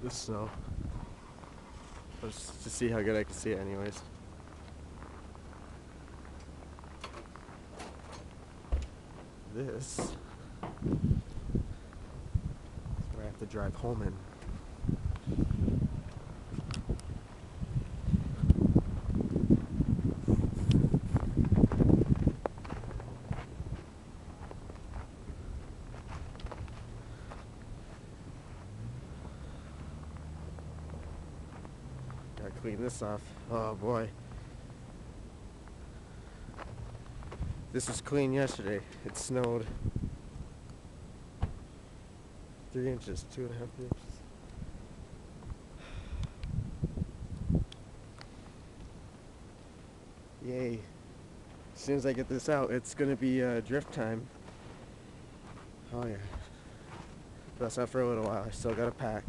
the snow. Just to see how good I can see it anyways. This is where I have to drive home in. Gotta clean this off. Oh boy. This was clean yesterday. It snowed 3 inches, 2.5 inches. Yay. As soon as I get this out, it's gonna be drift time. Oh yeah. But that's not for a little while. I still gotta pack.